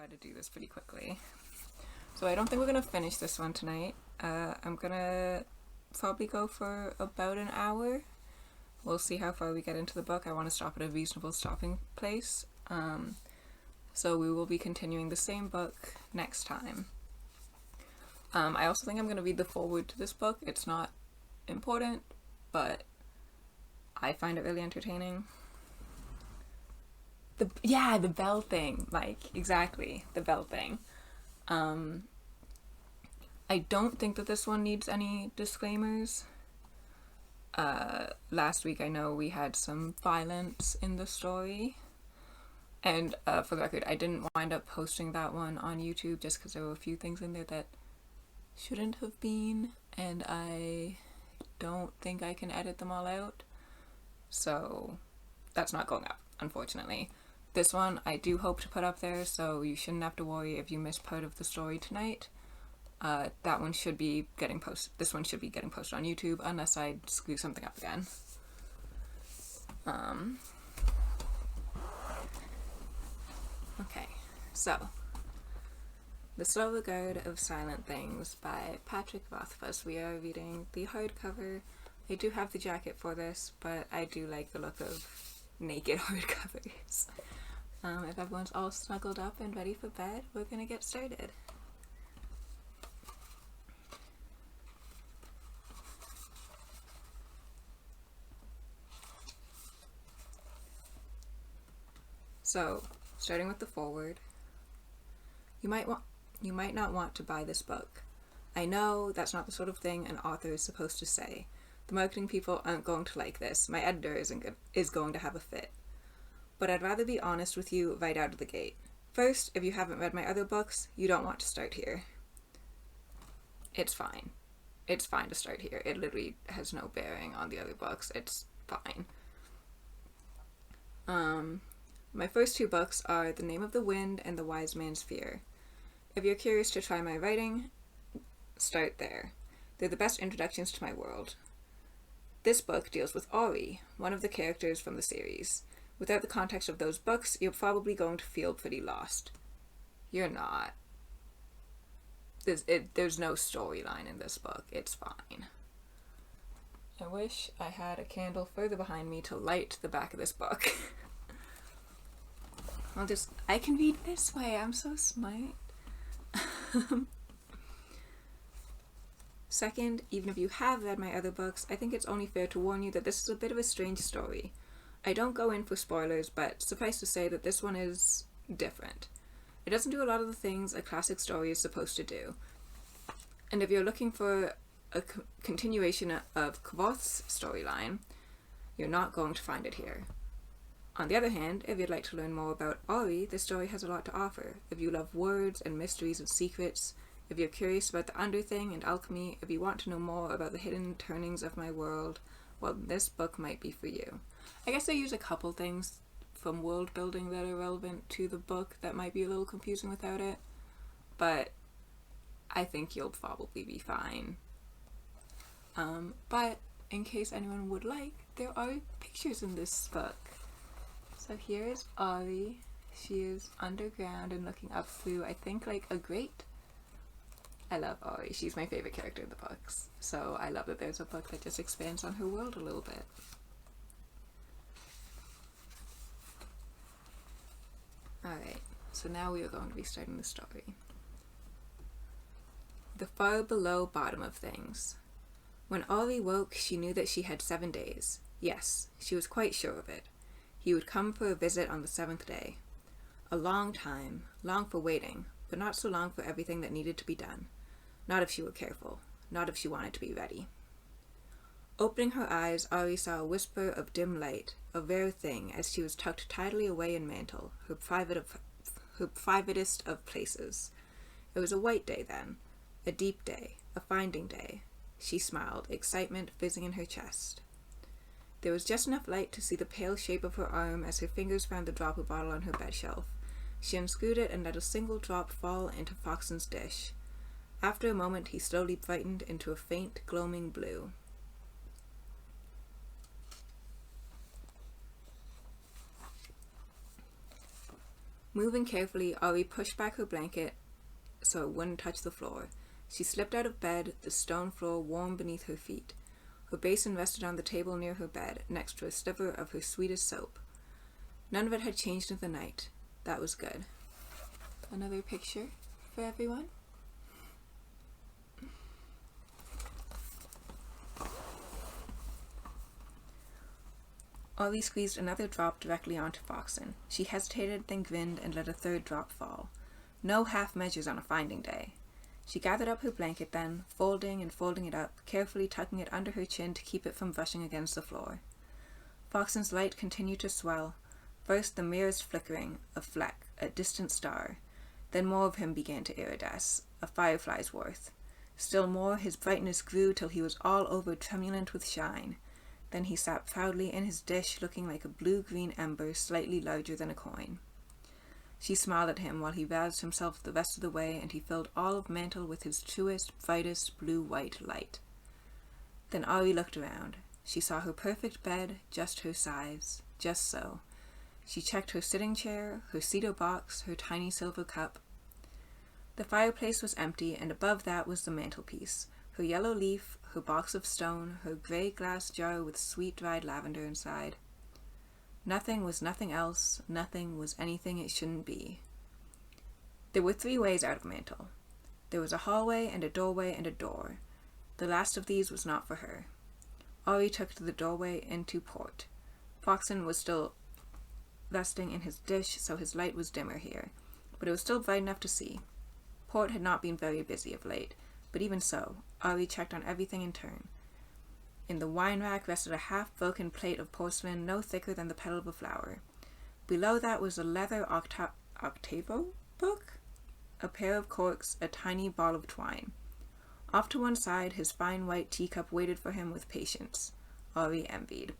try to do this pretty quickly. So I don't think we're going to finish this one tonight. I'm going to probably go for about an hour. We'll see how far we get into the book. I want to stop at a reasonable stopping place. So we will be continuing the same book next time. I also think I'm going to read the foreword to this book. It's not important, but I find it really entertaining. The bell thing, like, exactly, the bell thing. I don't think that this one needs any disclaimers. Last week I know we had some violence in the story, and for the record, I didn't wind up posting that one on YouTube just because there were a few things in there that shouldn't have been, and I don't think I can edit them all out, so that's not going up, unfortunately. This one I do hope to put up there, so you shouldn't have to worry if you miss part of the story tonight. That one should be getting posted. This one should be getting posted on YouTube, unless I screw something up again. Okay, so The Slow Regard of Silent Things by Patrick Rothfuss. We are reading the hardcover. I do have the jacket for this, but I do like the look of naked hardcovers. If everyone's all snuggled up and ready for bed, we're gonna get started. So, starting with the foreword. You might not want to buy this book. I know that's not the sort of thing an author is supposed to say. The marketing people aren't going to like this. My editor is going to have a fit. But I'd rather be honest with you right out of the gate. First, if you haven't read my other books, you don't want to start here. It's fine. It's fine to start here. It literally has no bearing on the other books. It's fine. My first two books are The Name of the Wind and The Wise Man's Fear. If you're curious to try my writing, start there. They're the best introductions to my world. This book deals with Auri, one of the characters from the series. Without the context of those books, you're probably going to feel pretty lost. You're not. There's no storyline in this book. It's fine. I wish I had a candle further behind me to light the back of this book. I can read this way. I'm so smart. Second, even if you have read my other books, I think it's only fair to warn you that this is a bit of a strange story. I don't go in for spoilers, but suffice to say that this one is different. It doesn't do a lot of the things a classic story is supposed to do. And if you're looking for a continuation of Kvoth's storyline, you're not going to find it here. On the other hand, if you'd like to learn more about Auri, this story has a lot to offer. If you love words and mysteries and secrets, if you're curious about the Underthing and alchemy, if you want to know more about the hidden turnings of my world, well, this book might be for you. I guess I use a couple things from world building that are relevant to the book that might be a little confusing without it, but I think you'll probably be fine. But in case anyone would like, there are pictures in this book. So here is Auri. She is underground and looking up through, I think, like a grate. I love Auri. She's my favorite character in the books. So I love that there's a book that just expands on her world a little bit. Alright, so now we are going to be starting the story. The far below bottom of things. When Auri woke, she knew that she had 7 days. Yes, she was quite sure of it. He would come for a visit on the 7th day. A long time, long for waiting, but not so long for everything that needed to be done. Not if she were careful, not if she wanted to be ready. Opening her eyes, Auri saw a whisper of dim light, a rare thing, as she was tucked tidily away in Mantle, her privatest of places. It was a white day then, a deep day, a finding day. She smiled, excitement fizzing in her chest. There was just enough light to see the pale shape of her arm as her fingers found the dropper bottle on her bed shelf. She unscrewed it and let a single drop fall into Foxen's dish. After a moment, he slowly brightened into a faint, gloaming blue. Moving carefully, Auri pushed back her blanket so it wouldn't touch the floor. She slipped out of bed, the stone floor warm beneath her feet. Her basin rested on the table near her bed, next to a sliver of her sweetest soap. None of it had changed in the night. That was good. Another picture for everyone. Auri squeezed another drop directly onto Foxen. She hesitated, then grinned, and let a third drop fall. No half measures on a finding day. She gathered up her blanket then, folding and folding it up, carefully tucking it under her chin to keep it from brushing against the floor. Foxen's light continued to swell. First the merest flickering, a fleck, a distant star. Then more of him began to iridesce, a firefly's worth. Still more his brightness grew till he was all over tremulant with shine. Then he sat proudly in his dish, looking like a blue-green ember slightly larger than a coin. She smiled at him while he roused himself the rest of the way, and he filled all of Mantle with his truest, brightest blue-white light. Then Auri looked around. She saw her perfect bed, just her size, just so. She checked her sitting chair, her cedar box, her tiny silver cup. The fireplace was empty, and above that was the mantelpiece, her yellow leaf, her box of stone, her grey glass jar with sweet dried lavender inside. Nothing was nothing else, nothing was anything it shouldn't be. There were 3 ways out of Mantle. There was a hallway and a doorway and a door. The last of these was not for her. Auri took to the doorway into port. Foxen was still resting in his dish, so his light was dimmer here, but it was still bright enough to see. Port had not been very busy of late, but even so, Auri checked on everything in turn. In the wine rack rested a half-broken plate of porcelain no thicker than the petal of a flower. Below that was a leather octavo book, a pair of corks, a tiny ball of twine. Off to one side, his fine white teacup waited for him with patience. Auri envied.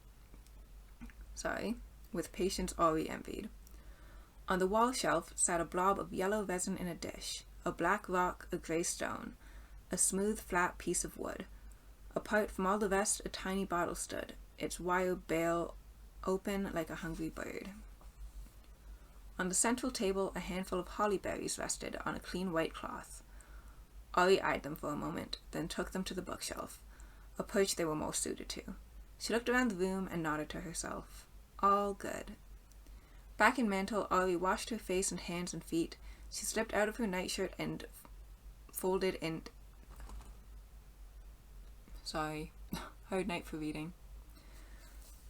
On the wall shelf sat a blob of yellow resin in a dish, a black rock, a grey stone, a smooth, flat piece of wood. Apart from all the rest, a tiny bottle stood, its wire bail open like a hungry bird. On the central table, a handful of holly berries rested on a clean white cloth. Auri eyed them for a moment, then took them to the bookshelf, a perch they were more suited to. She looked around the room and nodded to herself. All good. Back in Mantle, Auri washed her face and hands and feet. She slipped out of her nightshirt and folded in... hard night for reading.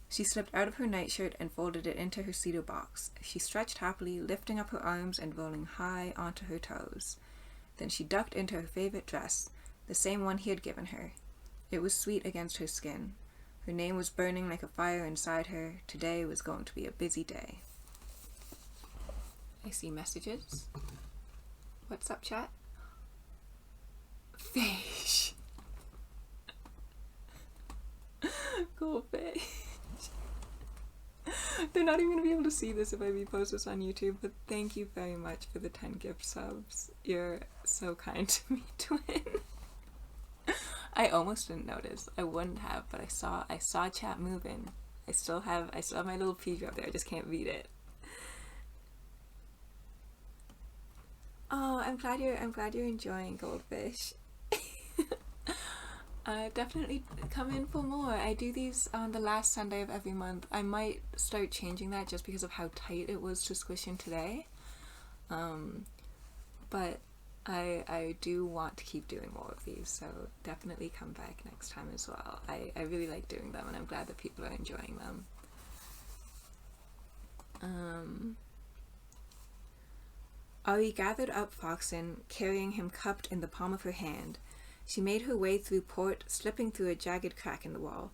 She slipped out of her nightshirt and folded it into her cedar box. She stretched happily, lifting up her arms and rolling high onto her toes. Then she ducked into her favorite dress, the same one he had given her. It was sweet against her skin. Her name was burning like a fire inside her. Today was going to be a busy day. I see messages. What's up, chat? Fish. Goldfish. They're not even going to be able to see this if I repost this on YouTube, but thank you very much for the 10 gift subs. You're so kind to me, twin. I almost didn't notice. I wouldn't have, but I saw chat moving. I still have my little preview up there. I just can't read it. Oh, I'm glad you're enjoying Goldfish. Definitely come in for more. I do these on the last Sunday of every month. I might start changing that just because of how tight it was to squish in today. But I do want to keep doing more of these, so definitely come back next time as well. I really like doing them, and I'm glad that people are enjoying them. Auri gathered up Foxen, carrying him cupped in the palm of her hand. She made her way through port, slipping through a jagged crack in the wall.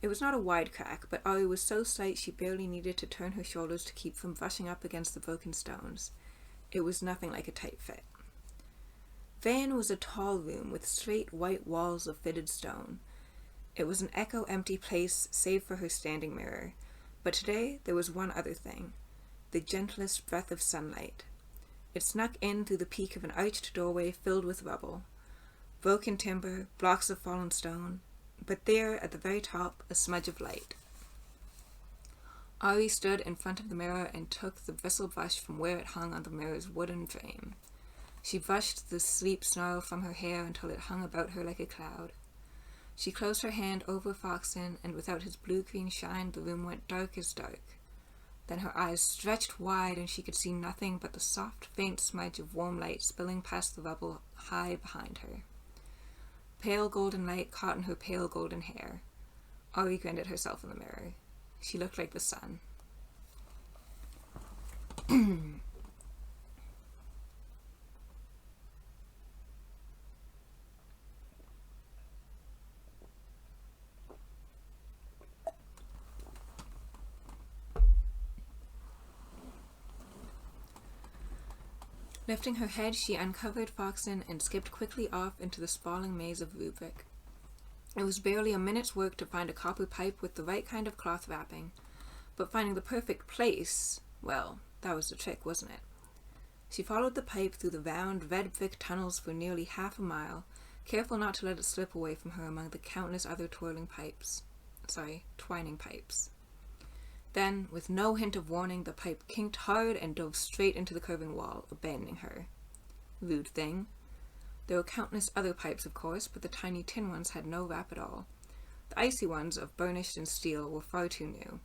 It was not a wide crack, but Auri was so slight she barely needed to turn her shoulders to keep from brushing up against the broken stones. It was nothing like a tight fit. Vane was a tall room with straight white walls of fitted stone. It was an echo-empty place save for her standing mirror, but today there was one other thing, the gentlest breath of sunlight. It snuck in through the peak of an arched doorway filled with rubble. Broken timber, blocks of fallen stone, but there, at the very top, a smudge of light. Auri stood in front of the mirror and took the bristle brush from where it hung on the mirror's wooden frame. She brushed the sleep snarl from her hair until it hung about her like a cloud. She closed her hand over Foxen, and without his blue-green shine, the room went dark as dark. Then her eyes stretched wide, and she could see nothing but the soft, faint smudge of warm light spilling past the rubble high behind her. Pale golden light caught in her pale golden hair. Auri grinned at herself in the mirror. She looked like the sun. Lifting her head, she uncovered Foxen and skipped quickly off into the sprawling maze of rubric. It was barely a minute's work to find a copper pipe with the right kind of cloth wrapping, but finding the perfect place, well, that was the trick, wasn't it? She followed the pipe through the round, red brick tunnels for nearly half a mile, careful not to let it slip away from her among the countless other twining pipes. Then, with no hint of warning, the pipe kinked hard and dove straight into the curving wall, abandoning her. Rude thing. There were countless other pipes, of course, but the tiny tin ones had no wrap at all. The icy ones, of burnished and steel, were far too new.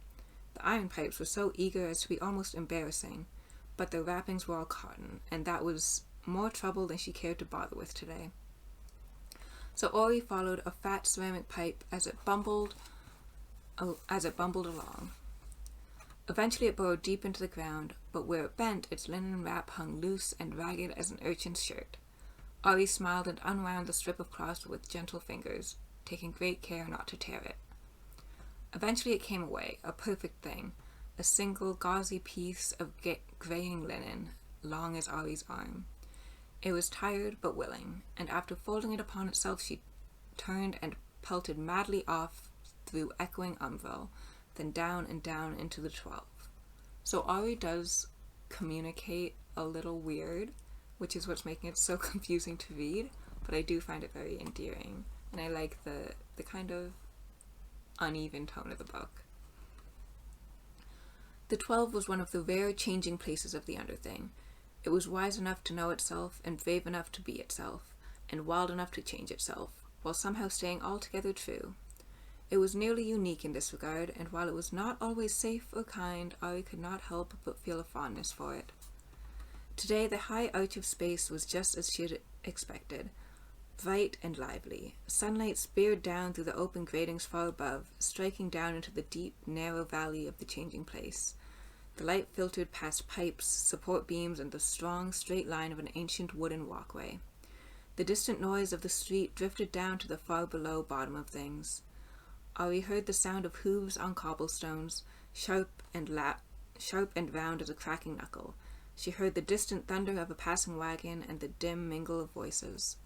The iron pipes were so eager as to be almost embarrassing, but their wrappings were all cotton, and that was more trouble than she cared to bother with today. So Auri followed a fat ceramic pipe as it bumbled along. Eventually it burrowed deep into the ground, but where it bent, its linen wrap hung loose and ragged as an urchin's shirt. Auri smiled and unwound the strip of cloth with gentle fingers, taking great care not to tear it. Eventually it came away, a perfect thing, a single gauzy piece of graying linen, long as Auri's arm. It was tired but willing, and after folding it upon itself, she turned and pelted madly off through echoing Tumville, then down and down into the 12. So Auri does communicate a little weird, which is what's making it so confusing to read, but I do find it very endearing, and I like the kind of uneven tone of the book. The 12 was one of the rare changing places of the Underthing. It was wise enough to know itself, and brave enough to be itself, and wild enough to change itself, while somehow staying altogether true. It was nearly unique in this regard, and while it was not always safe or kind, Auri could not help but feel a fondness for it. Today the high arch of space was just as she had expected, bright and lively. Sunlight speared down through the open gratings far above, striking down into the deep, narrow valley of the changing place. The light filtered past pipes, support beams, and the strong, straight line of an ancient wooden walkway. The distant noise of the street drifted down to the far below bottom of things. Auri heard the sound of hooves on cobblestones, sharp and round as a cracking knuckle. She heard the distant thunder of a passing wagon and the dim mingle of voices.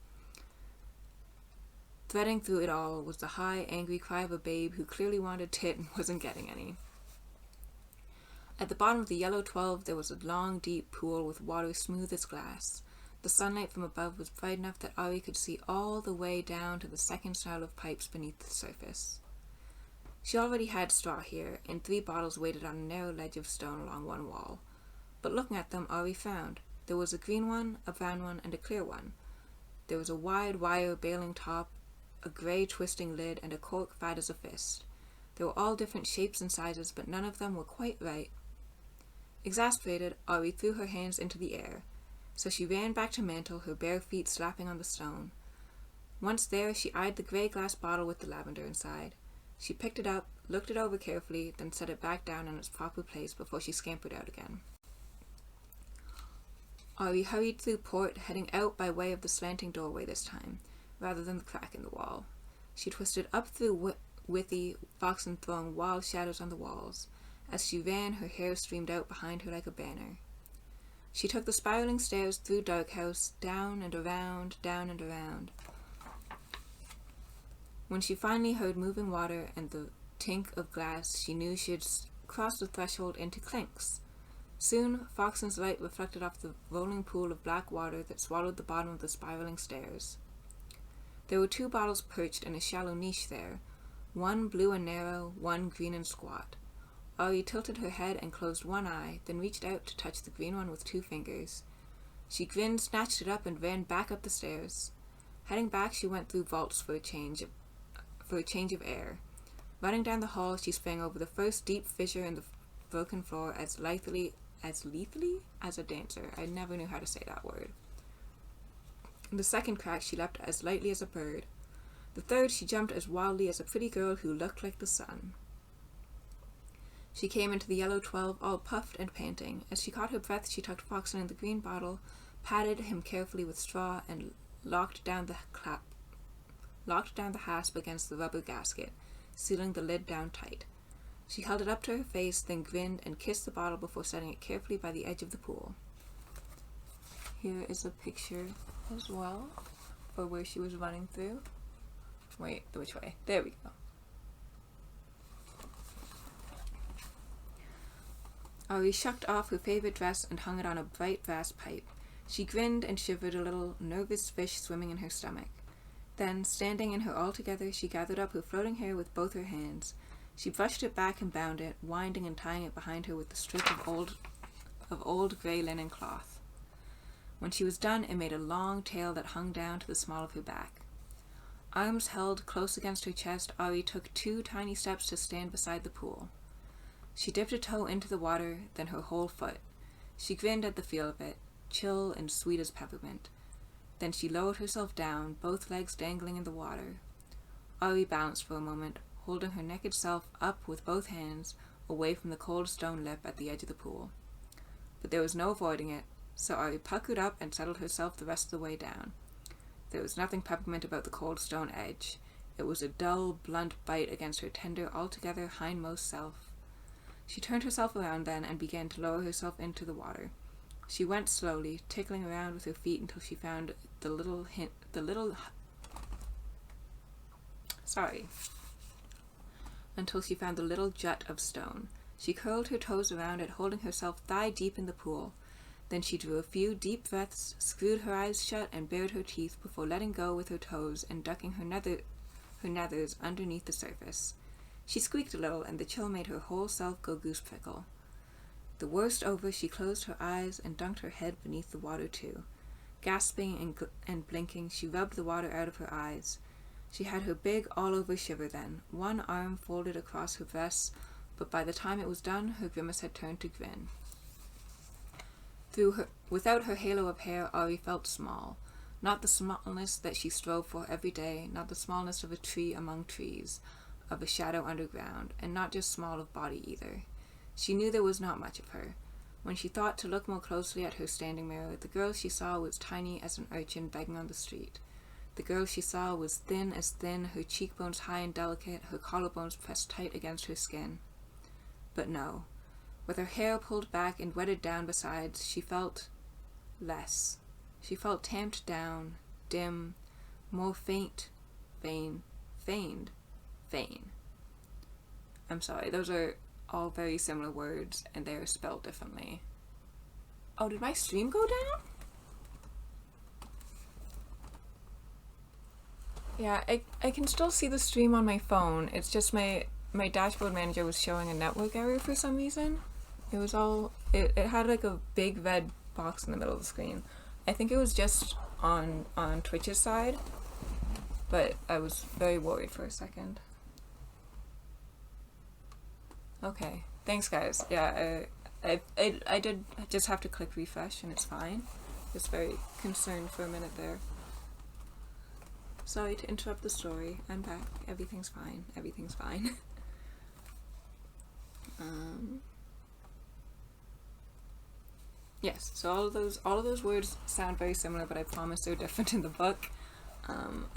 Threading through it all was the high, angry cry of a babe who clearly wanted tit and wasn't getting any. At the bottom of the yellow 12 there was a long, deep pool with water smooth as glass. The sunlight from above was bright enough that Auri could see all the way down to the second style of pipes beneath the surface. She already had straw here, and 3 bottles waited on a narrow ledge of stone along one wall. But looking at them, Auri found. There was a green one, a brown one, and a clear one. There was a wide wire bailing top, a grey twisting lid, and a cork fat as a fist. They were all different shapes and sizes, but none of them were quite right. Exasperated, Auri threw her hands into the air. So she ran back to Mantle, her bare feet slapping on the stone. Once there, she eyed the grey glass bottle with the lavender inside. She picked it up, looked it over carefully, then set it back down in its proper place before she scampered out again. Auri hurried through port, heading out by way of the slanting doorway this time, rather than the crack in the wall. She twisted up through Withy, Foxen throwing wild shadows on the walls. As she ran, her hair streamed out behind her like a banner. She took the spiraling stairs through Darkhouse, down and around, down and around. When she finally heard moving water and the tink of glass, she knew she had crossed the threshold into Clinks. Soon, Foxen's light reflected off the rolling pool of black water that swallowed the bottom of the spiraling stairs. There were 2 bottles perched in a shallow niche there, one blue and narrow, one green and squat. Auri tilted her head and closed one eye, then reached out to touch the green one with 2 fingers. She grinned, snatched it up, and ran back up the stairs. Heading back, she went through vaults for a change of air. Running down the hall, she sprang over the first deep fissure in the broken floor as lethally as a dancer. I never knew how to say that word. In the second crack, she leapt as lightly as a bird. The third, she jumped as wildly as a pretty girl who looked like the sun. She came into the yellow 12, all puffed and panting. As she caught her breath, she tucked Foxen in the green bottle, patted him carefully with straw, and locked down the hasp against the rubber gasket, sealing the lid down tight. She held it up to her face, then grinned and kissed the bottle before setting it carefully by the edge of the pool. Here is a picture as well for where she was running through. Wait, which way? There we go. Auri shucked off her favorite dress and hung it on a bright brass pipe. She grinned and shivered, a little nervous fish swimming in her stomach. Then, standing in her altogether, she gathered up her floating hair with both her hands. She brushed it back and bound it, winding and tying it behind her with the strip of old grey linen cloth. When she was done, it made a long tail that hung down to the small of her back. Arms held close against her chest, Auri took 2 tiny steps to stand beside the pool. She dipped a toe into the water, then her whole foot. She grinned at the feel of it, chill and sweet as peppermint. Then she lowered herself down, both legs dangling in the water. Auri balanced for a moment, holding her naked self up with both hands, away from the cold stone lip at the edge of the pool. But there was no avoiding it, so Auri puckered up and settled herself the rest of the way down. There was nothing peppermint about the cold stone edge. It was a dull, blunt bite against her tender, altogether hindmost self. She turned herself around then and began to lower herself into the water. She went slowly, tickling around with her feet until she found until she found the little jut of stone. She curled her toes around it, holding herself thigh deep in the pool. Then she drew a few deep breaths, screwed her eyes shut, and bared her teeth before letting go with her toes and ducking her nethers underneath the surface. She squeaked a little, and the chill made her whole self go goose-prickle. The worst over, she closed her eyes and dunked her head beneath the water too. Gasping and blinking, she rubbed the water out of her eyes. She had her big all-over shiver then, one arm folded across her breasts, but by the time it was done, her grimace had turned to grin. Without her halo of hair, Auri felt small. Not the smallness that she strove for every day, not the smallness of a tree among trees, of a shadow underground, and not just small of body either. She knew there was not much of her. When she thought to look more closely at her standing mirror, the girl she saw was tiny as an urchin begging on the street. The girl she saw was thin as thin, her cheekbones high and delicate, her collarbones pressed tight against her skin. But no. With her hair pulled back and wetted down besides, she felt less. She felt tamped down, dim, more faint, feigned. I'm sorry, those are all very similar words, and they are spelled differently. Oh, did my stream go down? Yeah, I can still see the stream on my phone. It's just my dashboard manager was showing a network error for some reason. It had like a big red box in the middle of the screen. I think it was just on Twitch's side, but I was very worried for a second. Okay, thanks guys. Yeah, I did just have to click refresh and it's fine. Just very concerned for a minute there. Sorry to interrupt the story. I'm back. Everything's fine. Everything's fine. Yes, so all of those words sound very similar, but I promise they're different in the book. I'm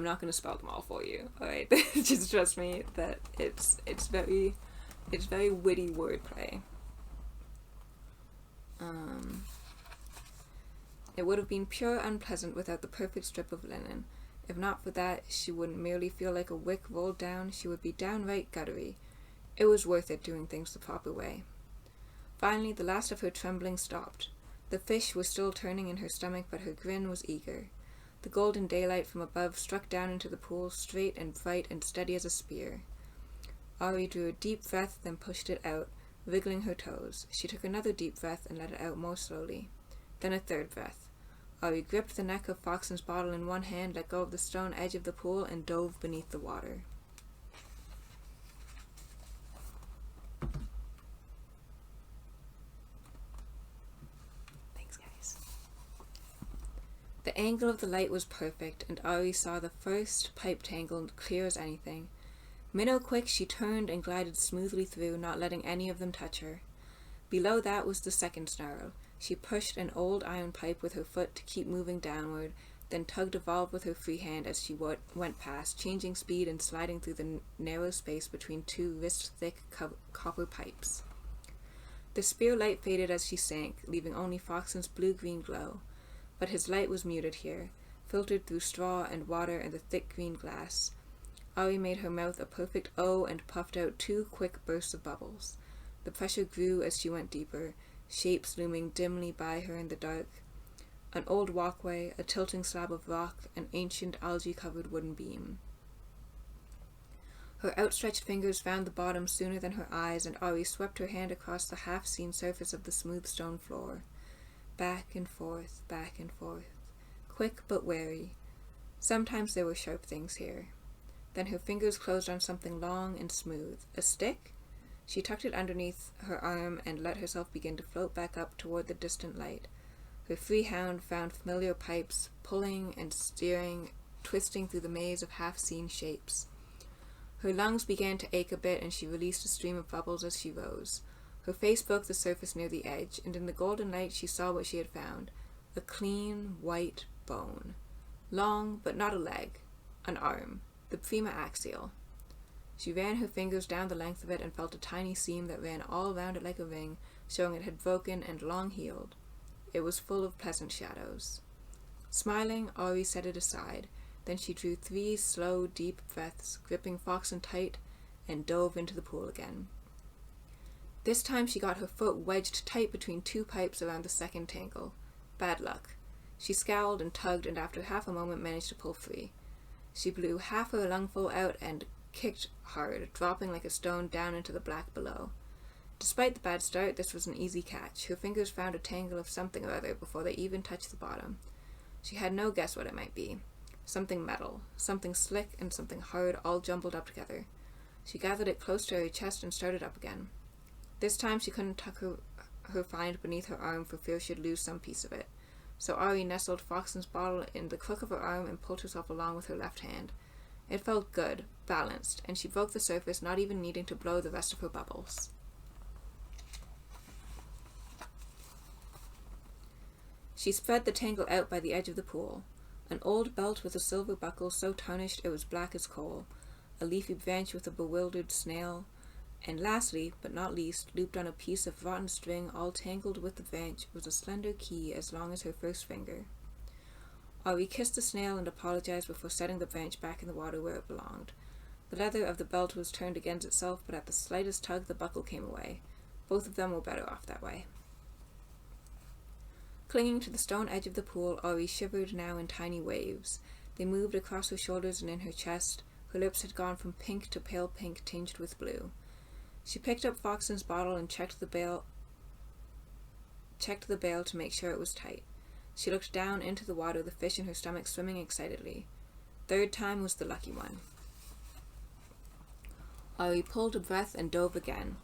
not going to spell them all for you, alright? Just trust me that it's very witty wordplay. It would have been pure unpleasant without the perfect strip of linen. If not for that, she wouldn't merely feel like a wick rolled down, she would be downright guttery. It was worth it doing things the proper way. Finally, the last of her trembling stopped. The fish was still turning in her stomach, but her grin was eager. The golden daylight from above struck down into the pool, straight and bright and steady as a spear. Auri drew a deep breath, then pushed it out, wriggling her toes. She took another deep breath and let it out more slowly. Then a third breath. Auri gripped the neck of Foxen's bottle in one hand, let go of the stone edge of the pool, and dove beneath the water. Thanks, guys. The angle of the light was perfect, and Auri saw the first pipe tangle clear as anything. Minnow quick, she turned and glided smoothly through, not letting any of them touch her. Below that was the second snarl. She pushed an old iron pipe with her foot to keep moving downward, then tugged a valve with her free hand as she went past, changing speed and sliding through the narrow space between two wrist-thick copper pipes. The spear light faded as she sank, leaving only Foxen's blue-green glow. But his light was muted here, filtered through straw and water and the thick green glass. Auri made her mouth a perfect O and puffed out 2 quick bursts of bubbles. The pressure grew as she went deeper, shapes looming dimly by her in the dark. An old walkway, a tilting slab of rock, an ancient algae-covered wooden beam. Her outstretched fingers found the bottom sooner than her eyes, and Auri swept her hand across the half-seen surface of the smooth stone floor. Back and forth, quick but wary. Sometimes there were sharp things here. Then her fingers closed on something long and smooth. A stick? She tucked it underneath her arm and let herself begin to float back up toward the distant light. Her free hand found familiar pipes, pulling and steering, twisting through the maze of half-seen shapes. Her lungs began to ache a bit, and she released a stream of bubbles as she rose. Her face broke the surface near the edge, and in the golden light she saw what she had found. A clean, white bone. Long, but not a leg. An arm. The prima axial. She ran her fingers down the length of it and felt a tiny seam that ran all round it like a ring, showing it had broken and long healed. It was full of pleasant shadows. Smiling, Auri set it aside. Then she drew 3 slow, deep breaths, gripping Foxen tight, and dove into the pool again. This time she got her foot wedged tight between 2 pipes around the second tangle. Bad luck. She scowled and tugged, and after half a moment managed to pull free. She blew half her lungful out and kicked hard, dropping like a stone down into the black below. Despite the bad start, this was an easy catch. Her fingers found a tangle of something or other before they even touched the bottom. She had no guess what it might be. Something metal, something slick and something hard, all jumbled up together. She gathered it close to her chest and started up again. This time she couldn't tuck her find beneath her arm for fear she'd lose some piece of it. So Auri nestled Foxen's bottle in the crook of her arm and pulled herself along with her left hand. It felt good, balanced, and she broke the surface, not even needing to blow the rest of her bubbles. She spread the tangle out by the edge of the pool. An old belt with a silver buckle so tarnished it was black as coal, a leafy branch with a bewildered snail, and lastly, but not least, looped on a piece of rotten string all tangled with the branch was a slender key as long as her first finger. Auri kissed the snail and apologized before setting the branch back in the water where it belonged. The leather of the belt was turned against itself, but at the slightest tug the buckle came away. Both of them were better off that way. Clinging to the stone edge of the pool, Auri shivered now in tiny waves. They moved across her shoulders and in her chest. Her lips had gone from pink to pale pink tinged with blue. She picked up Foxen's bottle and checked the bail to make sure it was tight. She looked down into the water, the fish in her stomach swimming excitedly. Third time was the lucky one. Auri pulled a breath and dove again,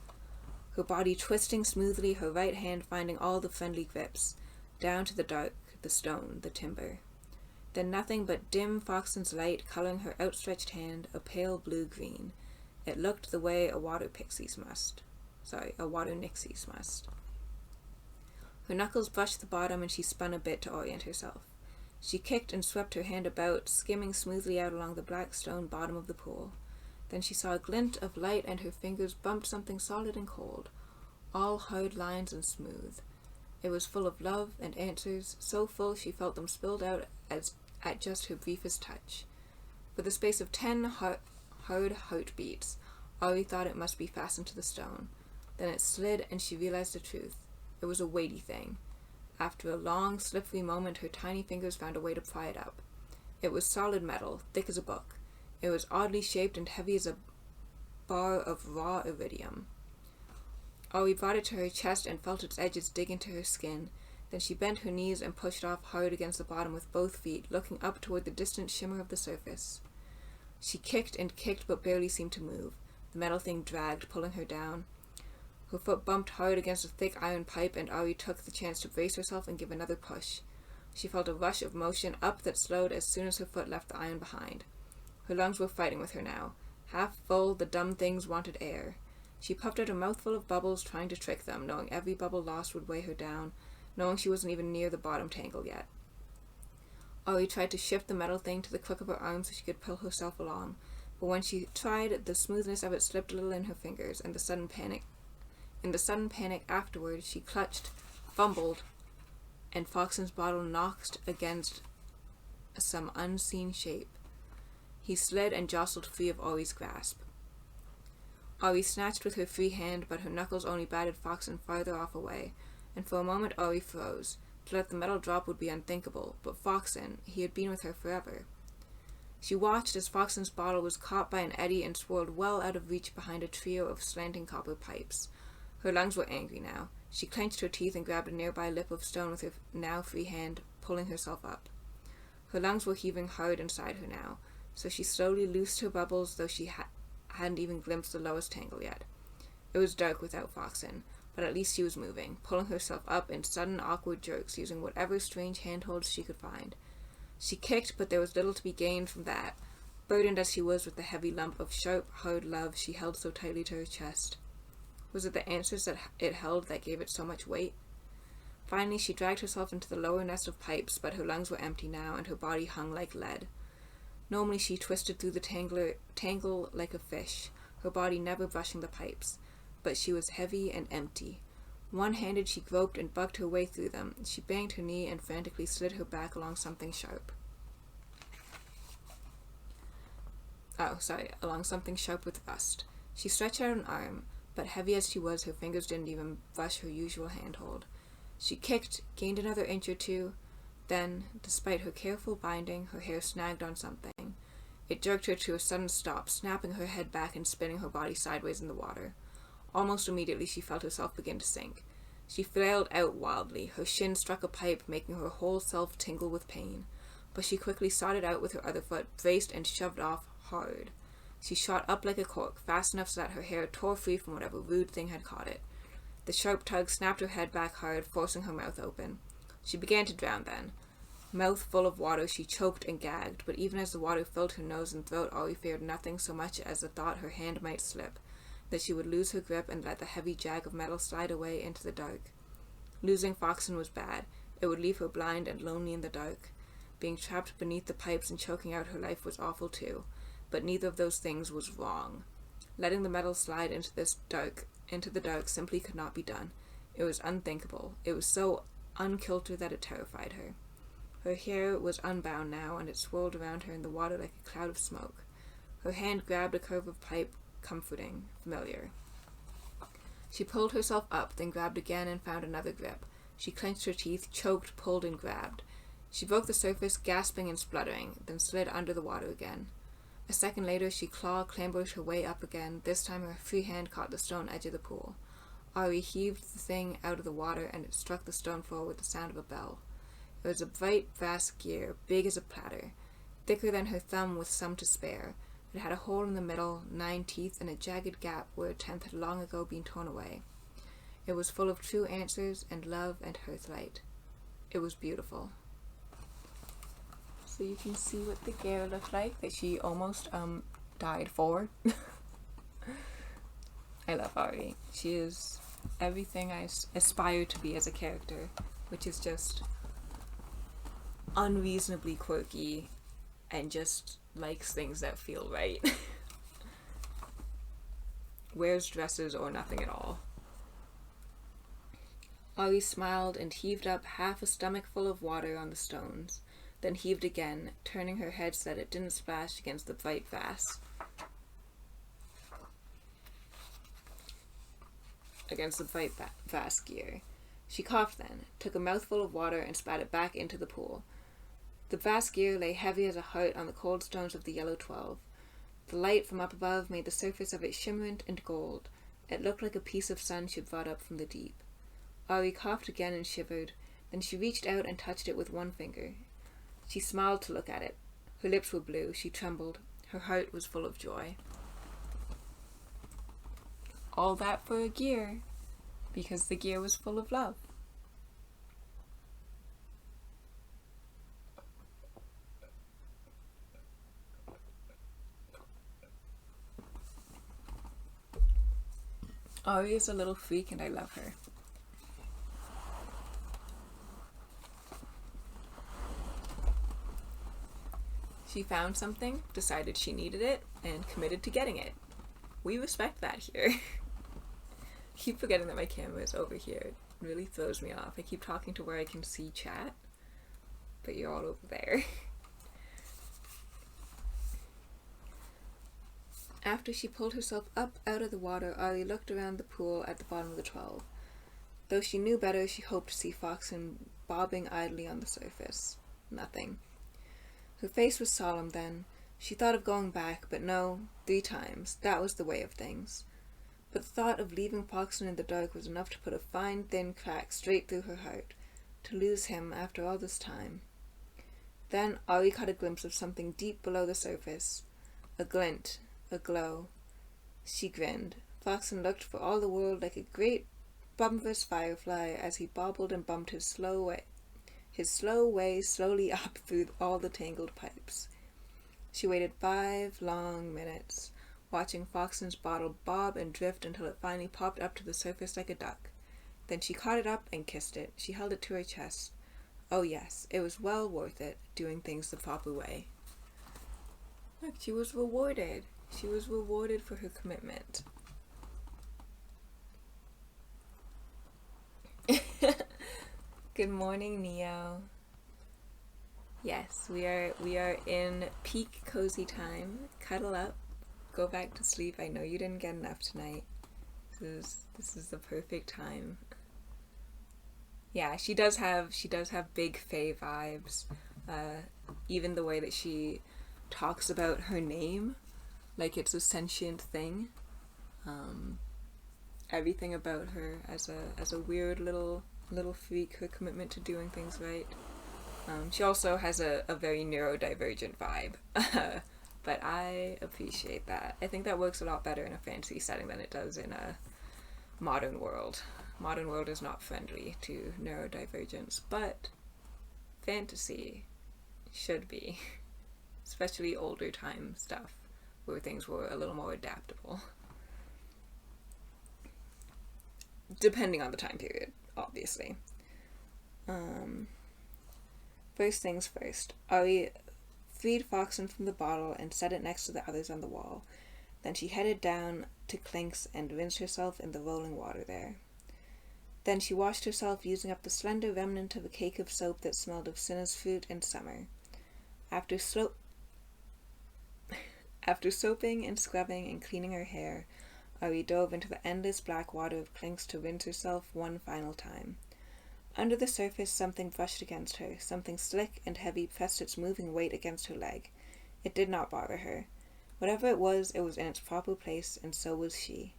her body twisting smoothly, her right hand finding all the friendly grips, down to the dark, the stone, the timber. Then nothing but dim Foxen's light coloring her outstretched hand, a pale blue-green. It looked the way a water nixie's must. Her knuckles brushed the bottom and she spun a bit to orient herself. She kicked and swept her hand about, skimming smoothly out along the black stone bottom of the pool. Then she saw a glint of light and her fingers bumped something solid and cold, all hard lines and smooth. It was full of love and answers, so full she felt them spilled out at just her briefest touch. For the space of 10 hard heartbeats, Auri thought it must be fastened to the stone. Then it slid and she realized the truth. It was a weighty thing. After a long, slippery moment, her tiny fingers found a way to pry it up. It was solid metal, thick as a book. It was oddly shaped and heavy as a bar of raw iridium. Auri brought it to her chest and felt its edges dig into her skin. Then she bent her knees and pushed off hard against the bottom with both feet, looking up toward the distant shimmer of the surface. She kicked and kicked but barely seemed to move. The metal thing dragged, pulling her down. Her foot bumped hard against a thick iron pipe, and Auri took the chance to brace herself and give another push. She felt a rush of motion up that slowed as soon as her foot left the iron behind. Her lungs were fighting with her now. Half full, the dumb things wanted air. She puffed out a mouthful of bubbles, trying to trick them, knowing every bubble lost would weigh her down, knowing she wasn't even near the bottom tangle yet. Auri tried to shift the metal thing to the crook of her arm so she could pull herself along, but when she tried, the smoothness of it slipped a little in her fingers, and in the sudden panic afterward, she clutched, fumbled, and Foxen's bottle knocked against some unseen shape. He slid and jostled free of Auri's grasp. Auri snatched with her free hand, but her knuckles only batted Foxen farther off away, and for a moment Auri froze. To let the metal drop would be unthinkable, but Foxen, he had been with her forever. She watched as Foxen's bottle was caught by an eddy and swirled well out of reach behind a trio of slanting copper pipes. Her lungs were angry now. She clenched her teeth and grabbed a nearby lip of stone with her now free hand, pulling herself up. Her lungs were heaving hard inside her now, so she slowly loosed her bubbles, though she hadn't even glimpsed the lowest tangle yet. It was dark without Foxen, but at least she was moving, pulling herself up in sudden awkward jerks, using whatever strange handholds she could find. She kicked, but there was little to be gained from that, burdened as she was with the heavy lump of sharp, hard love she held so tightly to her chest. Was it the answers that it held that gave it so much weight? Finally, she dragged herself into the lower nest of pipes, but her lungs were empty now, and her body hung like lead. Normally she twisted through the tangle like a fish, her body never brushing the pipes, but she was heavy and empty. One-handed she groped and bugged her way through them. She banged her knee and frantically slid her back along something sharp. Along something sharp with rust. She stretched out an arm, but heavy as she was, her fingers didn't even brush her usual handhold. She kicked, gained another inch or two, then, despite her careful binding, her hair snagged on something. It jerked her to a sudden stop, snapping her head back and spinning her body sideways in the water. Almost immediately she felt herself begin to sink. She flailed out wildly. Her shin struck a pipe, making her whole self tingle with pain. But she quickly sought it out with her other foot, braced and shoved off hard. She shot up like a cork, fast enough so that her hair tore free from whatever rude thing had caught it. The sharp tug snapped her head back hard, forcing her mouth open. She began to drown then. Mouth full of water, she choked and gagged, but even as the water filled her nose and throat, Auri feared nothing so much as the thought her hand might slip, that she would lose her grip and let the heavy jag of metal slide away into the dark. Losing Foxen was bad. It would leave her blind and lonely in the dark. Being trapped beneath the pipes and choking out her life was awful too, but neither of those things was wrong. Letting the metal slide into the dark simply could not be done. It was unthinkable. It was so unkilter that it terrified her. Her hair was unbound now, and it swirled around her in the water like a cloud of smoke. Her hand grabbed a curve of pipe, comforting, familiar. She pulled herself up, then grabbed again and found another grip. She clenched her teeth, choked, pulled, and grabbed. She broke the surface, gasping and spluttering, then slid under the water again. A second later, she clambered her way up again. This time her free hand caught the stone edge of the pool. Auri heaved the thing out of the water, and it struck the stone floor with the sound of a bell. It was a bright brass gear, big as a platter, thicker than her thumb with some to spare. It had a hole in the middle, 9 teeth, and a jagged gap where a 10th had long ago been torn away. It was full of true answers and love and hearthlight. It was beautiful. So you can see what the gear looked like that she almost died for. I love Auri. She is everything I aspire to be as a character, which is just unreasonably quirky and just likes things that feel right. Wears dresses or nothing at all. Auri smiled and heaved up half a stomach full of water on the stones, then heaved again, turning her head so that it didn't splash against the bright vase. Gear. She coughed then, took a mouthful of water and spat it back into the pool. The vast gear lay heavy as a heart on the cold stones of the yellow 12. The light from up above made the surface of it shimmering and gold. It looked like a piece of sun she'd brought up from the deep. Auri coughed again and shivered. Then she reached out and touched it with one finger. She smiled to look at it. Her lips were blue. She trembled. Her heart was full of joy. All that for a gear, because the gear was full of love. Auri is a little freak and I love her. She found something, decided she needed it, and committed to getting it. We respect that here. I keep forgetting that my camera is over here. It really throws me off. I keep talking to where I can see chat, but you're all over there. After she pulled herself up out of the water, Auri looked around the pool at the bottom of the 12. Though she knew better, she hoped to see Foxen bobbing idly on the surface. Nothing. Her face was solemn then. She thought of going back, but no, 3 times. That was the way of things. But the thought of leaving Foxen in the dark was enough to put a fine, thin crack straight through her heart. To lose him after all this time. Then Auri caught a glimpse of something deep below the surface. A glint. A glow. She grinned. Foxen looked for all the world like a great bulbous firefly as he bobbled and bumped his slow way slowly up through all the tangled pipes. She waited 5 long minutes, watching Foxen's bottle bob and drift until it finally popped up to the surface like a duck. Then she caught it up and kissed it. She held it to her chest. Oh yes, it was well worth it, doing things the proper way. Look, she was rewarded. She was rewarded for her commitment. Good morning, Neo. Yes, we are in peak cozy time. Cuddle up, go back to sleep. I know you didn't get enough tonight. This is the perfect time. Yeah, she does have big Fae vibes. Even the way that she talks about her name, like it's a sentient thing. Everything about her as a weird little freak, her commitment to doing things right. She also has a very neurodivergent vibe, but I appreciate that. I think that works a lot better in a fantasy setting than it does in a modern world. Modern world is not friendly to neurodivergence, but fantasy should be, especially older time stuff where things were a little more adaptable. Depending on the time period, obviously. First things first. Auri freed Foxen from the bottle and set it next to the others on the wall. Then she headed down to Clink's and rinsed herself in the rolling water there. Then she washed herself using up the slender remnant of a cake of soap that smelled of cinnamon fruit and summer. After soaping and scrubbing and cleaning her hair, Auri dove into the endless black water of Clink's to rinse herself one final time. Under the surface, something brushed against her. Something slick and heavy pressed its moving weight against her leg. It did not bother her. Whatever it was in its proper place, and so was she.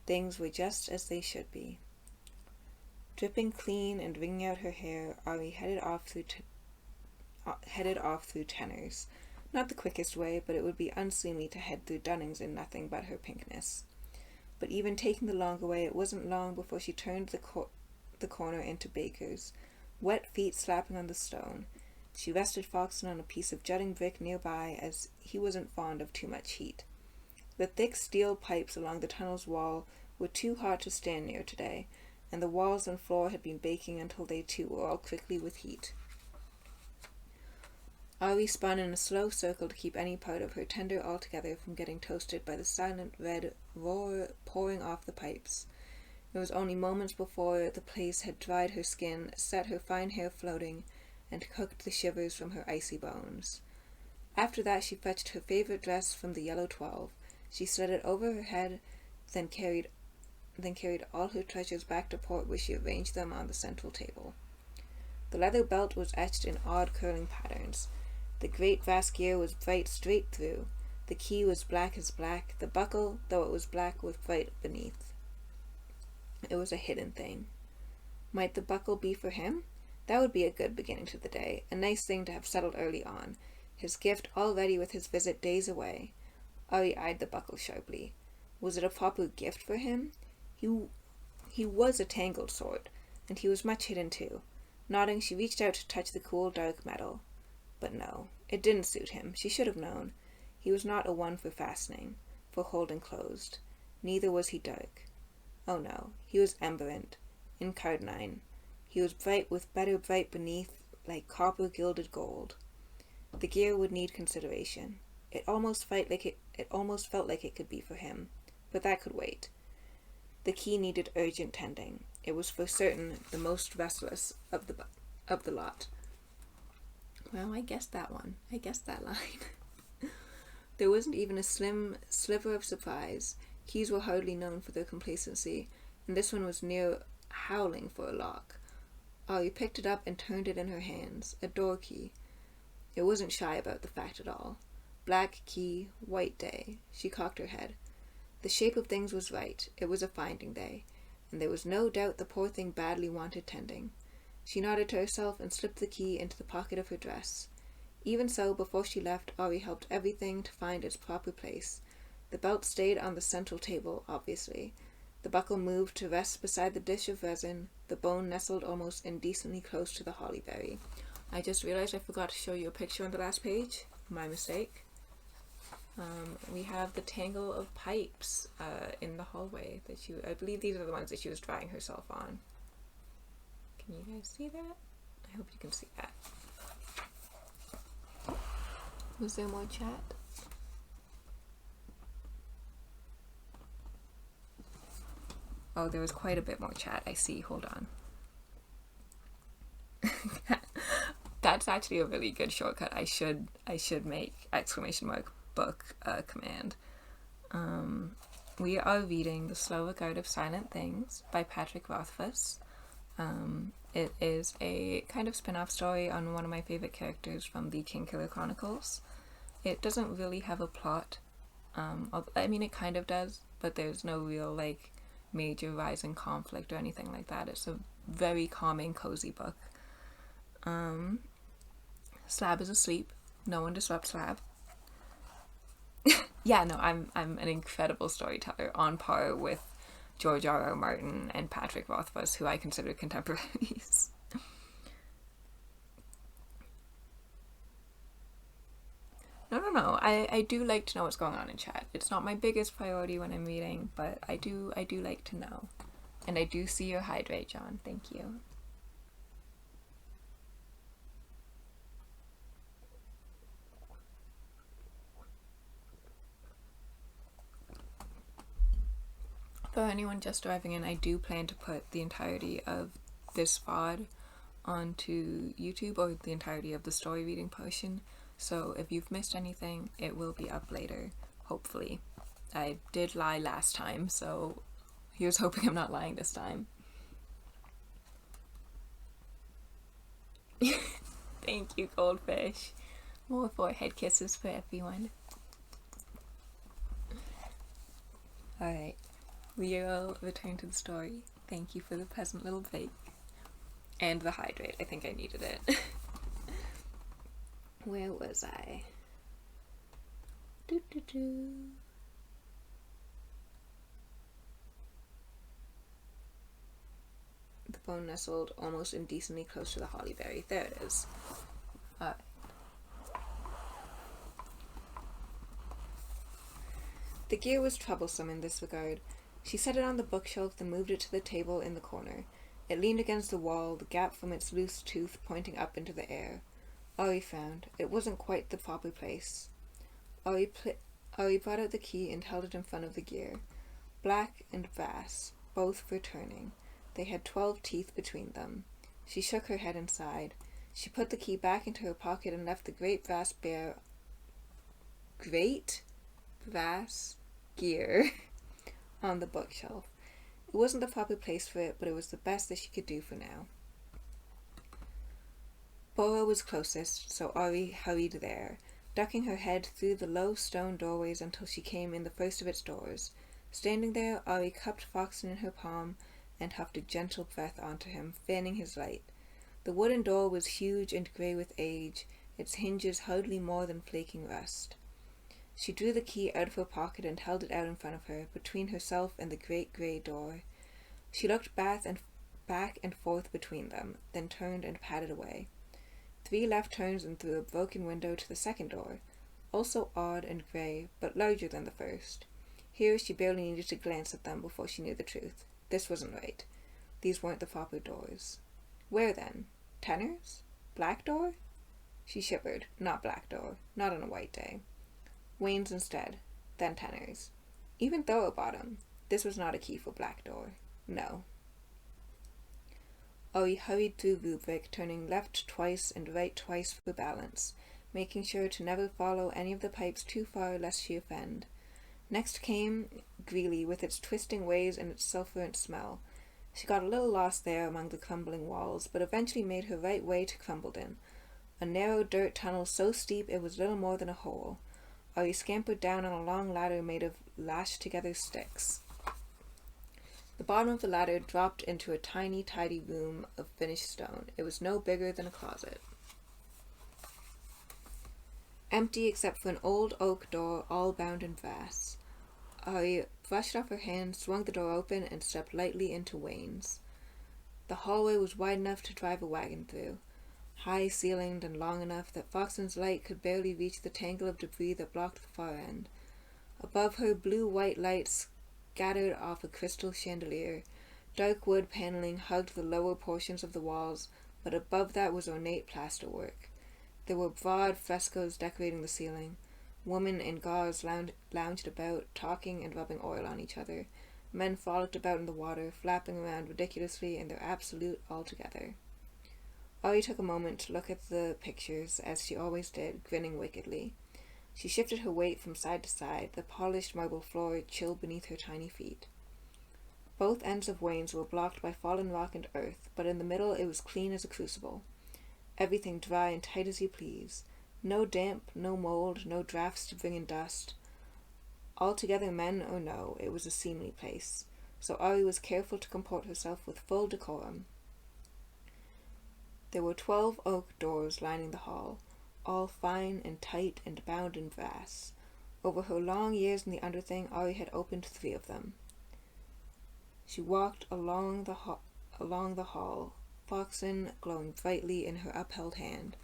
Things were just as they should be. Dripping clean and wringing out her hair, Auri headed off through Tenors. Not the quickest way, but it would be unseemly to head through Dunnings in nothing but her pinkness. But even taking the longer way, it wasn't long before she turned the corner into Baker's, wet feet slapping on the stone. She rested Foxen on a piece of jutting brick nearby, as he wasn't fond of too much heat. The thick steel pipes along the tunnel's wall were too hot to stand near today, and the walls and floor had been baking until they too were all quickly with heat. Auri spun in a slow circle to keep any part of her tender altogether from getting toasted by the silent red roar pouring off the pipes. It was only moments before the place had dried her skin, set her fine hair floating, and cooked the shivers from her icy bones. After that she fetched her favorite dress from the yellow 12. She slid it over her head, then carried all her treasures back to port, where she arranged them on the central table. The leather belt was etched in odd curling patterns. The great vast gear was bright straight through. The key was black as black, the buckle, though it was black with white beneath. It was a hidden thing. Might the buckle be for him? That would be a good beginning to the day, a nice thing to have settled early on. His gift all ready with his visit days away. Auri eyed the buckle sharply. Was it a proper gift for him? He was a tangled sort, and he was much hidden too. Nodding, she reached out to touch the cool, dark metal. But no, it didn't suit him. She should have known. He was not a one for fastening, for holding closed. Neither was he dark. Oh no, he was emberent, incarnine. He was bright with better bright beneath, like copper gilded gold. The gear would need consideration. It almost felt like it could be for him, but that could wait. The key needed urgent tending. It was for certain the most restless of the lot. Well, I guessed that one. I guessed that line. There wasn't even a slim sliver of surprise. Keys were hardly known for their complacency, and this one was near howling for a lock. Auri picked it up and turned it in her hands. A door key. It wasn't shy about the fact at all. Black key, white day. She cocked her head. The shape of things was right. It was a finding day, and there was no doubt the poor thing badly wanted tending. She nodded to herself and slipped the key into the pocket of her dress. Even so, before she left, Auri helped everything to find its proper place. The belt stayed on the central table, obviously. The buckle moved to rest beside the dish of resin. The bone nestled almost indecently close to the hollyberry. I just realized I forgot to show you a picture on the last page. My mistake. We have the tangle of pipes in the hallway that I believe these are the ones that she was drying herself on. Can you guys see that? I hope you can see that. Was there more chat? Oh, there was quite a bit more chat, I see. Hold on. That's actually a really good shortcut. I should make !book command. We are reading The Slow Regard of Silent Things by Patrick Rothfuss. It is a kind of spin-off story on one of my favorite characters from the Kingkiller Chronicles. It doesn't really have a plot. I mean, it kind of does, but there's no real, major rise in conflict or anything like that. It's a very calming, cozy book. Slab is asleep. No one disrupts Slab. Yeah, no, I'm an incredible storyteller, on par with George R.R. Martin and Patrick Rothfuss, who I consider contemporaries. No. I do like to know what's going on in chat. It's not my biggest priority when I'm reading, but I do like to know. And I do see your hydrate, John. Thank you. For anyone just arriving in, I do plan to put the entirety of this VOD onto YouTube, or the entirety of the story reading portion. So if you've missed anything, it will be up later, hopefully. I did lie last time, so here's hoping I'm not lying this time. Thank you, Goldfish. More forehead kisses for everyone. Alright, we will return to the story. Thank you for the present little break. And the hydrate. I think I needed it. Where was I? The bone nestled almost indecently close to the hollyberry. There it is. Alright. The gear was troublesome in this regard. She set it on the bookshelf, then moved it to the table in the corner. It leaned against the wall, the gap from its loose tooth pointing up into the air. Auri frowned. It wasn't quite the proper place. Auri brought out the key and held it in front of the gear. Black and brass, both for turning. They had 12 teeth between them. She shook her head and sighed. She put the key back into her pocket and left the great brass gear on the bookshelf. It wasn't the proper place for it, but it was the best that she could do for now. Bora was closest, so Auri hurried there. ducking her head through the low stone doorways until she came in the first of its doors. Standing there, Auri cupped Foxen in her palm and huffed a gentle breath onto him, fanning his light. The wooden door was huge and grey with age, its hinges hardly more than flaking rust. She drew the key out of her pocket and held it out in front of her, between herself and the great grey door. She looked back and forth between them, then turned and padded away. 3 left turns and through a broken window to the second door, also odd and grey, but larger than the first. Here she barely needed to glance at them before she knew the truth. This wasn't right. These weren't the proper doors. Where then? Tenner's? Black door? She shivered. Not Black door. Not on a white day. Wanes instead. Then Tenner's. Even Thorough Bottom. This was not a key for Black door. No. Auri hurried through Rubric, turning left twice and right twice for balance, making sure to never follow any of the pipes too far lest she offend. Next came Greeley, with its twisting ways and its sulphurant smell. She got a little lost there among the crumbling walls, but eventually made her right way to Crumbledon, a narrow dirt tunnel so steep it was little more than a hole. Auri scampered down on a long ladder made of lashed-together sticks. The bottom of the ladder dropped into a tiny, tidy room of finished stone. It was no bigger than a closet. Empty except for an old oak door all bound in brass. Auri brushed off her hand, swung the door open, and stepped lightly into Wanes. The hallway was wide enough to drive a wagon through, high-ceilinged and long enough that Foxen's light could barely reach the tangle of debris that blocked the far end. Above her, blue-white lights scattered off a crystal chandelier. Dark wood paneling hugged the lower portions of the walls, but above that was ornate plasterwork. There were broad frescoes decorating the ceiling. Women in gauze lounged about, talking and rubbing oil on each other. Men frolicked about in the water, flapping around ridiculously in their absolute altogether. Auri took a moment to look at the pictures, as she always did, grinning wickedly. She shifted her weight from side to side, the polished marble floor chill beneath her tiny feet. Both ends of Wanes were blocked by fallen rock and earth, but in the middle it was clean as a crucible. Everything dry and tight as you please. No damp, no mold, no drafts to bring in dust. Altogether, men or no, it was a seemly place, so Auri was careful to comport herself with full decorum. There were 12 oak doors lining the hall, all fine and tight and bound in brass. Over her long years in the underthing, Auri had opened 3 of them. She walked along the hall, Foxen glowing brightly in her upheld hand.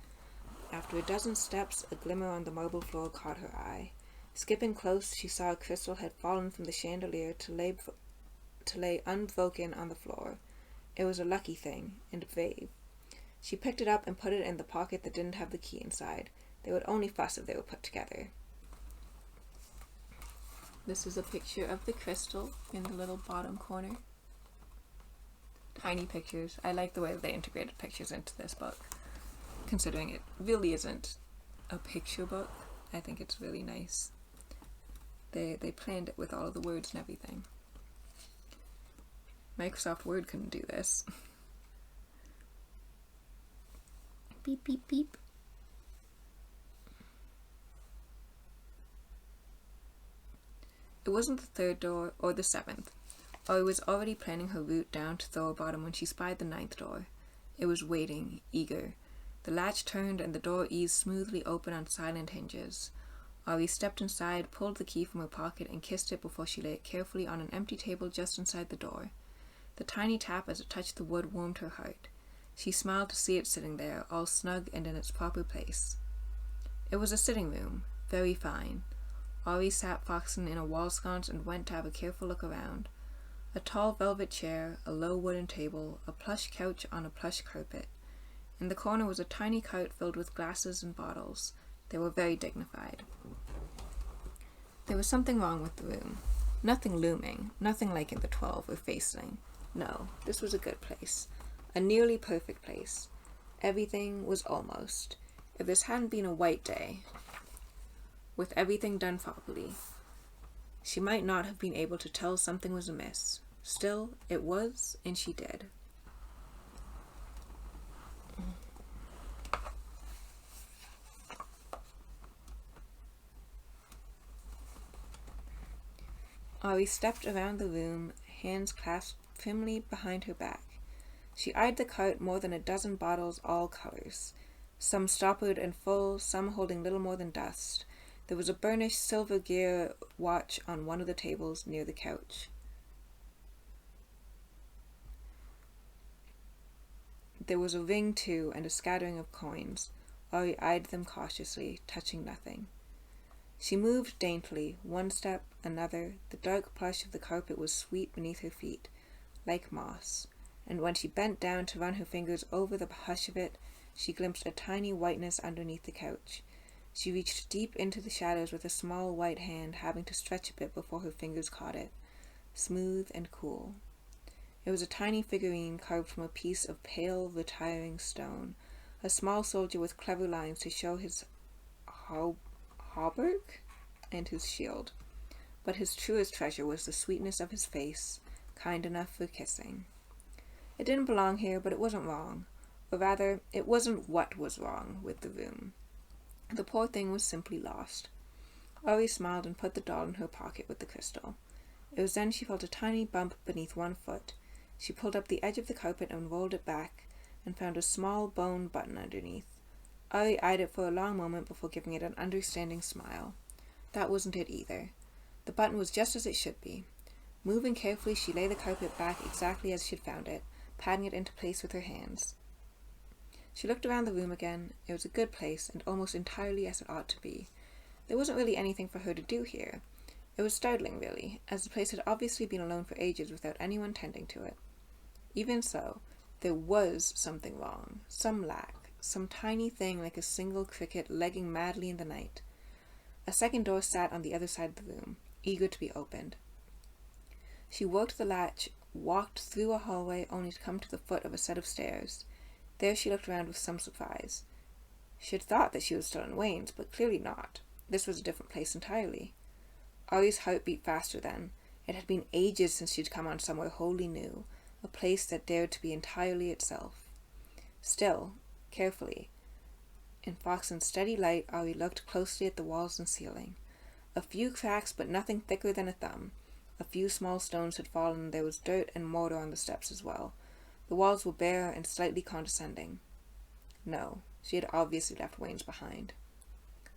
After a dozen steps, a glimmer on the marble floor caught her eye. Skipping close, she saw a crystal had fallen from the chandelier to lay unbroken on the floor. It was a lucky thing, and brave. She picked it up and put it in the pocket that didn't have the key inside. They would only fuss if they were put together. This is a picture of the crystal in the little bottom corner. Tiny pictures. I like the way they integrated pictures into this book, considering it really isn't a picture book. I think it's really nice. They planned it with all of the words and everything. Microsoft Word couldn't do this. Beep, beep, beep. It wasn't the 3rd door or the 7th. Auri was already planning her route down to Thorough Bottom when she spied the 9th door. It was waiting, eager. The latch turned and the door eased smoothly open on silent hinges. Auri stepped inside, pulled the key from her pocket, and kissed it before she laid it carefully on an empty table just inside the door. The tiny tap as it touched the wood warmed her heart. She smiled to see it sitting there, all snug and in its proper place. It was a sitting room, very fine. Auri sat Foxen in a wall sconce and went to have a careful look around. A tall velvet chair, a low wooden table, a plush couch on a plush carpet. In the corner was a tiny cart filled with glasses and bottles. They were very dignified. There was something wrong with the room. Nothing looming, nothing like in the 12 or Faceling. No, this was a good place. A nearly perfect place. Everything was almost. If this hadn't been a white day, with everything done properly, she might not have been able to tell something was amiss. Still, it was, and she did. Auri stepped around the room, hands clasped firmly behind her back. She eyed the cart more than a dozen bottles, all colors. Some stoppered and full, some holding little more than dust. There was a burnished silver gear watch on one of the tables near the couch. There was a ring, too, and a scattering of coins. Auri eyed them cautiously, touching nothing. She moved daintily, one step, another. The dark plush of the carpet was sweet beneath her feet, like moss, and when she bent down to run her fingers over the hush of it, she glimpsed a tiny whiteness underneath the couch. She reached deep into the shadows with a small white hand, having to stretch a bit before her fingers caught it, smooth and cool. It was a tiny figurine carved from a piece of pale, retiring stone, a small soldier with clever lines to show his hauberk and his shield. But his truest treasure was the sweetness of his face, kind enough for kissing. It didn't belong here, but it wasn't wrong. Or rather, it wasn't what was wrong with the room. The poor thing was simply lost. Auri smiled and put the doll in her pocket with the crystal. It was then she felt a tiny bump beneath one foot. She pulled up the edge of the carpet and rolled it back, and found a small bone button underneath. Auri eyed it for a long moment before giving it an understanding smile. That wasn't it either. The button was just as it should be. Moving carefully, she lay the carpet back exactly as she'd found it, patting it into place with her hands. She looked around the room again. It was a good place, and almost entirely as it ought to be. There wasn't really anything for her to do here. It was startling, really, as the place had obviously been alone for ages without anyone tending to it. Even so, there was something wrong, some lack, some tiny thing like a single cricket legging madly in the night. A second door sat on the other side of the room, eager to be opened. She worked the latch, walked through a hallway, only to come to the foot of a set of stairs. There she looked around with some surprise. She had thought that she was still in Wanes, but clearly not. This was a different place entirely. Auri's heart beat faster then. It had been ages since she'd come on somewhere wholly new, a place that dared to be entirely itself. Still, carefully, in Foxen's steady light, Auri looked closely at the walls and ceiling. A few cracks, but nothing thicker than a thumb. A few small stones had fallen, and there was dirt and mortar on the steps as well. The walls were bare and slightly condescending. No, she had obviously left Wanes behind.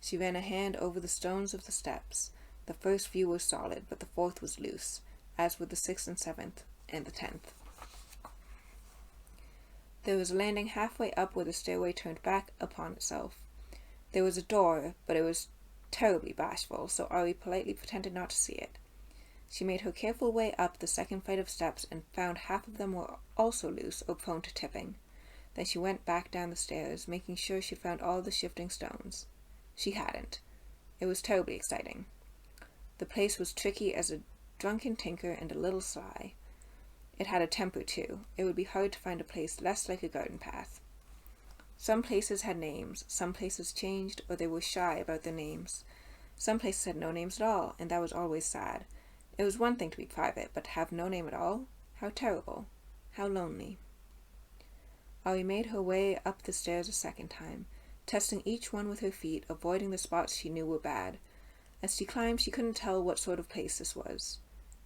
She ran a hand over the stones of the steps. The first few were solid, but the fourth was loose, as were the 6th and 7th, and the 10th. There was a landing halfway up where the stairway turned back upon itself. There was a door, but it was terribly bashful, so Auri politely pretended not to see it. She made her careful way up the second flight of steps and found half of them were also loose or prone to tipping. Then she went back down the stairs, making sure she found all the shifting stones. She hadn't. It was terribly exciting. The place was tricky as a drunken tinker and a little sly. It had a temper, too. It would be hard to find a place less like a garden path. Some places had names, some places changed, or they were shy about their names. Some places had no names at all, and that was always sad. It was one thing to be private, but to have no name at all? How terrible. How lonely. Auri made her way up the stairs a second time, testing each one with her feet, avoiding the spots she knew were bad. As she climbed, she couldn't tell what sort of place this was.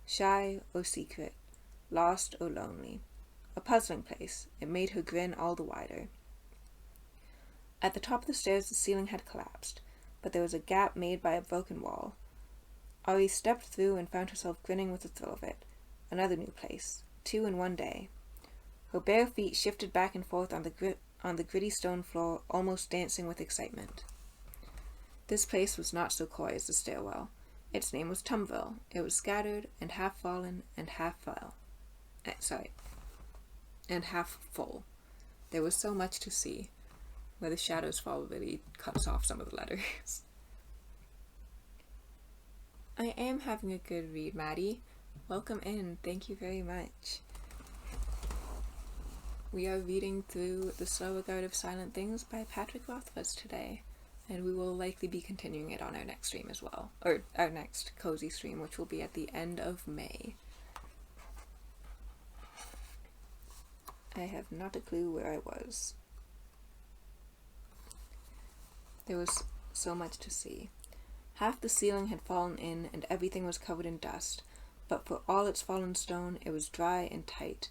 Shy or secret, lost or lonely. A puzzling place. It made her grin all the wider. At the top of the stairs, the ceiling had collapsed, but there was a gap made by a broken wall. Auri stepped through and found herself grinning with the thrill of it. Another new place. 2 in one day. Her bare feet shifted back and forth on the gritty stone floor, almost dancing with excitement. This place was not so coy as the stairwell. Its name was Tumville. It was scattered, and half fallen, and half fell. And half full. There was so much to see. Where the shadows fall really cuts off some of the letters. I am having a good read, Maddie. Welcome in. Thank you very much. We are reading through The Slow Regard of Silent Things by Patrick Rothfuss today, and we will likely be continuing it on our next stream as well, or our next cozy stream, which will be at the end of May. I have not a clue where I was. There was so much to see. Half the ceiling had fallen in, and everything was covered in dust. but for all its fallen stone, it was dry and tight.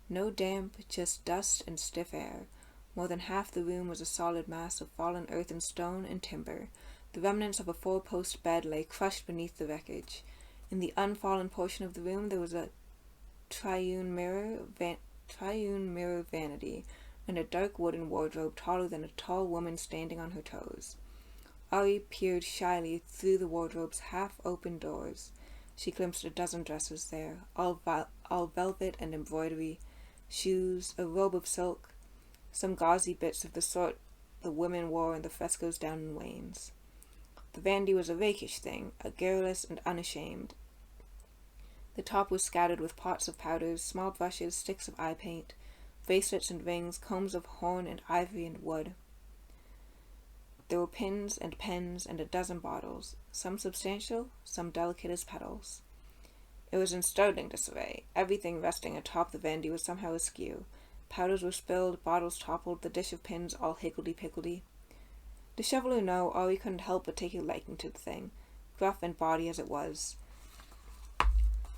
No damp, just dust and stiff air. More than half the room was a solid mass of fallen earth and stone and timber. The remnants of a four-post bed lay crushed beneath the wreckage. In the unfallen portion of the room there was a triune mirror vanity, and a dark wooden wardrobe taller than a tall woman standing on her toes. Auri peered shyly through the wardrobe's half-open doors. She glimpsed a dozen dresses there, all velvet and embroidery, shoes, a robe of silk, some gauzy bits of the sort the women wore in the frescoes down in Wanes. The vanity was a rakish thing, a garrulous and unashamed. The top was scattered with pots of powders, small brushes, sticks of eye paint, bracelets and rings, combs of horn and ivory and wood. There were pins and pens and a dozen bottles, some substantial, some delicate as petals. It was in startling disarray. Everything resting atop the vanity was somehow askew. Powders were spilled, bottles toppled, the dish of pins all higgledy-piggledy. Disheveled or no, Auri couldn't help but take a liking to the thing, gruff and bawdy as it was.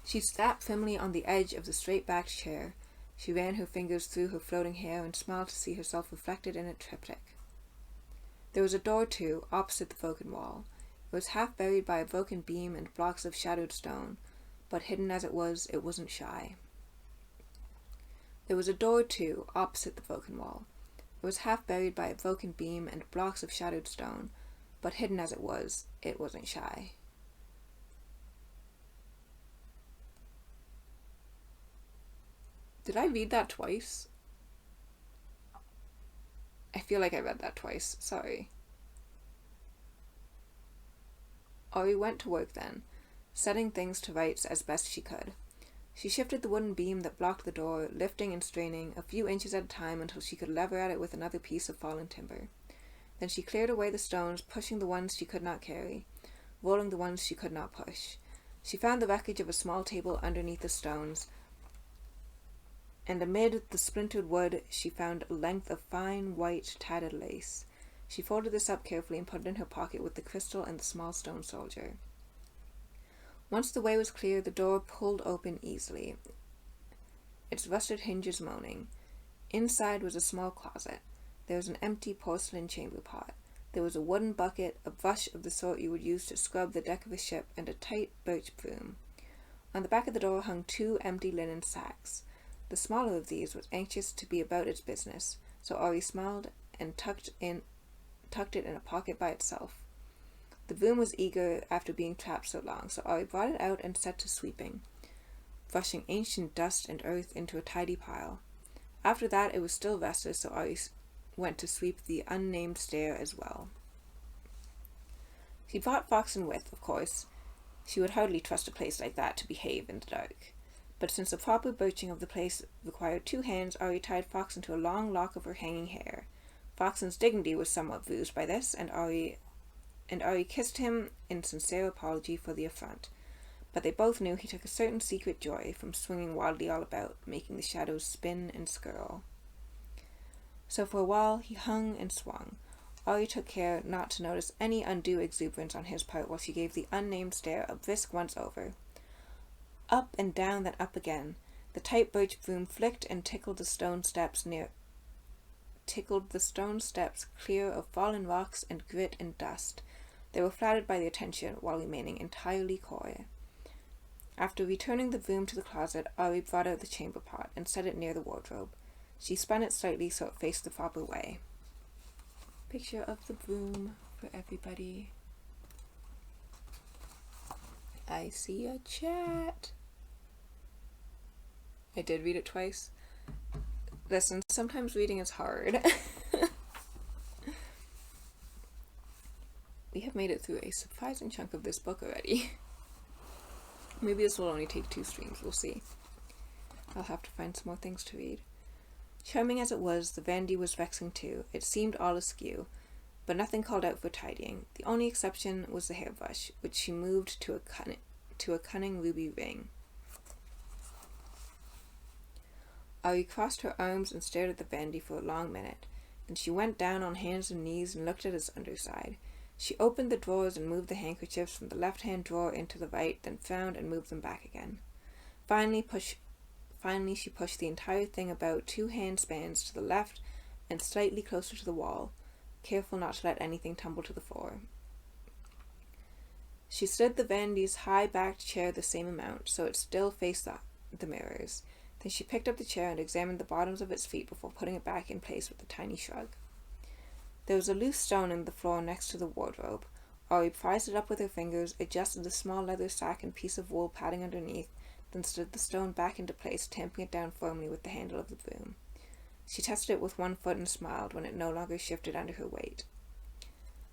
She sat firmly on the edge of the straight-backed chair. She ran her fingers through her floating hair and smiled to see herself reflected in a triptych. There was a door, too, opposite the broken wall. It was half buried by a broken beam and blocks of shattered stone, but hidden as it wasn't shy. There was a door, too, opposite the broken wall. It was half buried by a broken beam and blocks of shattered stone, but hidden as it wasn't shy. Did I read that twice? I feel like I read that twice. Sorry. Auri went to work then, setting things to rights as best she could. She shifted the wooden beam that blocked the door, lifting and straining a few inches at a time until she could lever at it with another piece of fallen timber. Then she cleared away the stones, pushing the ones she could not carry, rolling the ones she could not push. She found the wreckage of a small table underneath the stones, and amid the splintered wood she found a length of fine, white, tattered lace. She folded this up carefully and put it in her pocket with the crystal and the small stone soldier. Once the way was clear, the door pulled open easily, its rusted hinges moaning. Inside was a small closet. There was an empty porcelain chamber pot. There was a wooden bucket, a brush of the sort you would use to scrub the deck of a ship, and a tight birch broom. On the back of the door hung 2 empty linen sacks. The smaller of these was anxious to be about its business, so Auri smiled and tucked it in a pocket by itself. The broom was eager after being trapped so long, so Auri brought it out and set to sweeping, brushing ancient dust and earth into a tidy pile. After that it was still restless, so Auri went to sweep the unnamed stair as well. She brought Foxen with, of course. She would hardly trust a place like that to behave in the dark. But since the proper birching of the place required 2 hands, Auri tied Foxen to a long lock of her hanging hair. Foxen's dignity was somewhat bruised by this, and Auri kissed him in sincere apology for the affront. But they both knew he took a certain secret joy from swinging wildly all about, making the shadows spin and skirl. So for a while he hung and swung. Auri took care not to notice any undue exuberance on his part while she gave the unnamed stair a brisk once-over. Up and down, then up again. The tight birch broom flicked and tickled the stone steps clear of fallen rocks and grit and dust. They were flattered by the attention while remaining entirely coy. After returning the broom to the closet, Auri brought out the chamber pot and set it near the wardrobe. She spun it slightly so it faced the proper way. Picture of the broom for everybody. I see a chat. I did read it twice. Listen, sometimes reading is hard. We have made it through a surprising chunk of this book already. Maybe this will only take 2 streams, we'll see. I'll have to find some more things to read. Charming as it was, the vanity was vexing too. It seemed all askew, but nothing called out for tidying. The only exception was the hairbrush, which she moved to a cunning ruby ring. Auri crossed her arms and stared at the vanity for a long minute. Then she went down on hands and knees and looked at its underside. She opened the drawers and moved the handkerchiefs from the left-hand drawer into the right, then found and moved them back again. Finally, she pushed the entire thing about 2 hand spans to the left and slightly closer to the wall, careful not to let anything tumble to the floor. She slid the Vandy's high-backed chair the same amount, so it still faced the mirrors. Then she picked up the chair and examined the bottoms of its feet before putting it back in place with a tiny shrug. There was a loose stone in the floor next to the wardrobe. Auri prized it up with her fingers, adjusted the small leather sack and piece of wool padding underneath, then slid the stone back into place, tamping it down firmly with the handle of the broom. She tested it with one foot and smiled when it no longer shifted under her weight.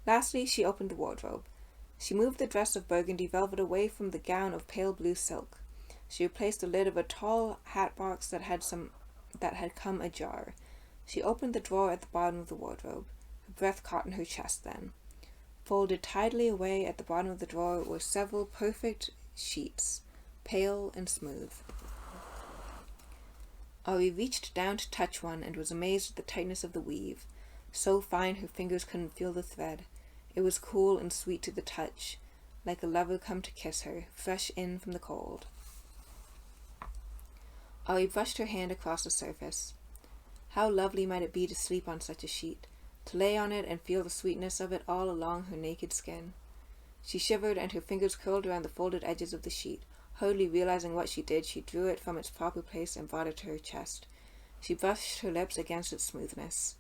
Lastly, she opened the wardrobe. She moved the dress of burgundy velvet away from the gown of pale blue silk. She replaced the lid of a tall hat box that had come ajar. She opened the drawer at the bottom of the wardrobe. Her breath caught in her chest then. Folded tidily away at the bottom of the drawer were several perfect sheets, pale and smooth. Auri reached down to touch one and was amazed at the tightness of the weave. So fine her fingers couldn't feel the thread. It was cool and sweet to the touch, like a lover come to kiss her, fresh in from the cold. Auri brushed her hand across the surface. How lovely might it be to sleep on such a sheet, to lay on it and feel the sweetness of it all along her naked skin. She shivered and her fingers curled around the folded edges of the sheet. Hardly realizing what she did, she drew it from its proper place and brought it to her chest. She brushed her lips against its smoothness.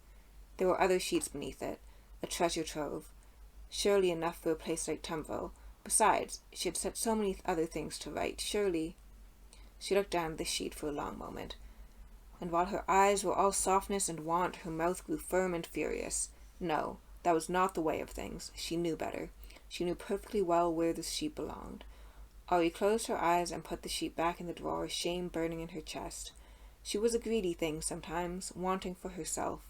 There were other sheets beneath it, a treasure trove. Surely enough for a place like Tumville. Besides, she had set so many other things to right. Surely... She looked down at the sheet for a long moment, and while her eyes were all softness and want, her mouth grew firm and furious. No, that was not the way of things. She knew better. She knew perfectly well where the sheet belonged. Auri closed her eyes and put the sheet back in the drawer, shame burning in her chest. She was a greedy thing sometimes, wanting for herself,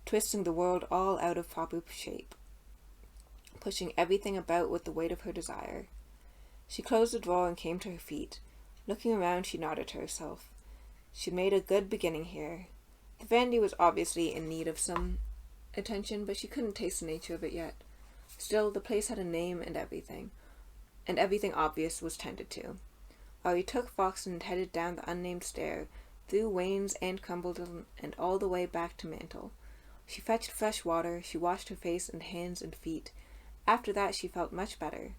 twisting the world all out of proper shape, pushing everything about with the weight of her desire. She closed the drawer and came to her feet. Looking around, she nodded to herself. She'd made a good beginning here. The Vandy was obviously in need of some attention, but she couldn't taste the nature of it yet. Still, the place had a name and everything obvious was tended to. Auri took Fox and headed down the unnamed stair, through Wanes and Crumbledon, and all the way back to Mantle. She fetched fresh water, she washed her face and hands and feet. After that she felt much better.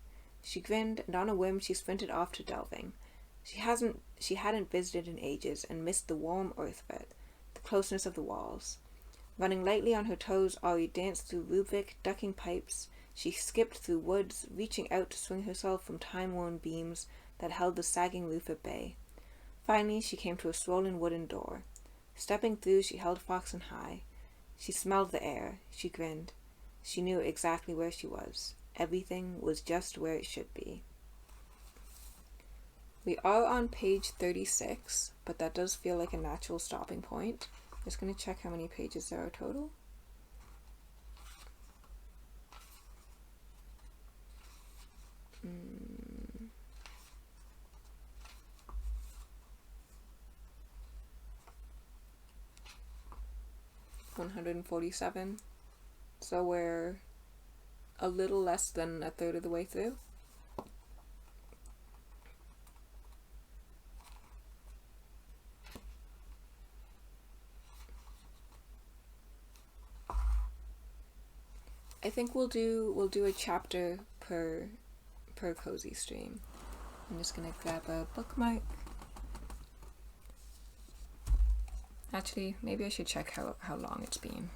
She grinned, and on a whim she sprinted off to delving. She hadn't visited in ages, and missed the warm earth of it, the closeness of the walls. Running lightly on her toes, Auri danced through Rubik, ducking pipes. She skipped through woods, reaching out to swing herself from time-worn beams that held the sagging roof at bay. Finally, she came to a swollen wooden door. Stepping through, she held Fox in high. She smelled the air. She grinned. She knew exactly where she was. Everything was just where it should be. We are on page 36, but that does feel like a natural stopping point. I'm just going to check how many pages there are total. Mm. 147. So we're a little less than a third of the way through. I think we'll do a chapter per cozy stream. I'm just gonna grab a bookmark. Actually, maybe I should check how long it's been.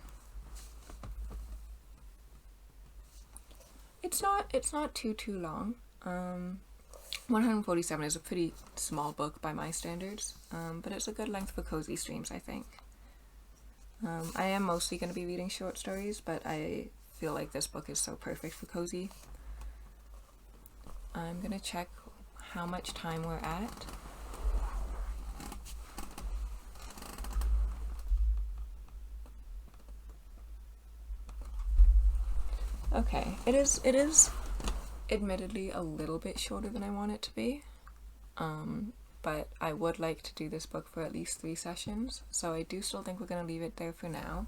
It's not too long. 147 is a pretty small book by my standards, but it's a good length for cozy streams, I think. I am mostly going to be reading short stories, but I feel like this book is so perfect for cozy. I'm going to check how much time we're at. Okay, it is admittedly a little bit shorter than I want it to be, but I would like to do this book for at least 3 sessions, so I do still think we're going to leave it there for now.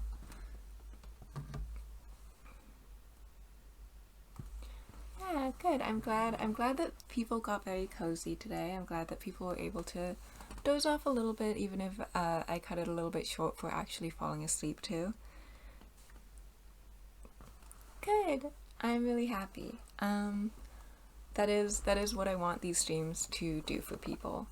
Good. I'm glad that people got very cozy today. I'm glad that people were able to doze off a little bit, even if I cut it a little bit short for actually falling asleep too. Good. I'm really happy. That is what I want these streams to do for people.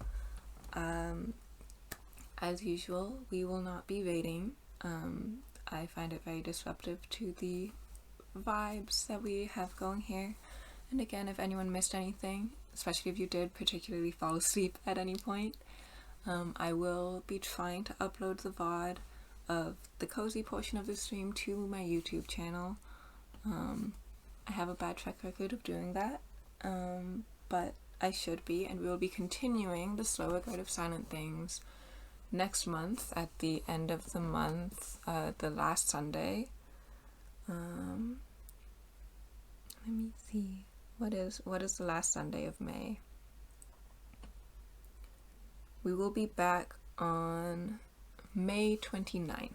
As usual, we will not be waiting. I find it very disruptive to the vibes that we have going here. And again, if anyone missed anything, especially if you did particularly fall asleep at any point, I will be trying to upload the VOD of the cozy portion of the stream to my YouTube channel. I have a bad track record of doing that, but I should be, and we will be continuing the slower guide of silent things next month at the end of the month, the last Sunday. Let me see. What is the last Sunday of May? We will be back on May 29th.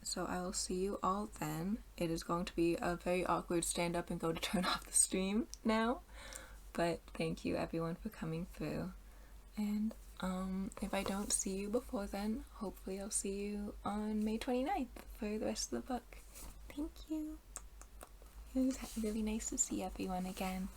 So I will see you all then. It is going to be a very awkward stand up and go to turn off the stream now. But thank you everyone for coming through. And if I don't see you before then, hopefully I'll see you on May 29th for the rest of the book. Thank you. It was really nice to see everyone again.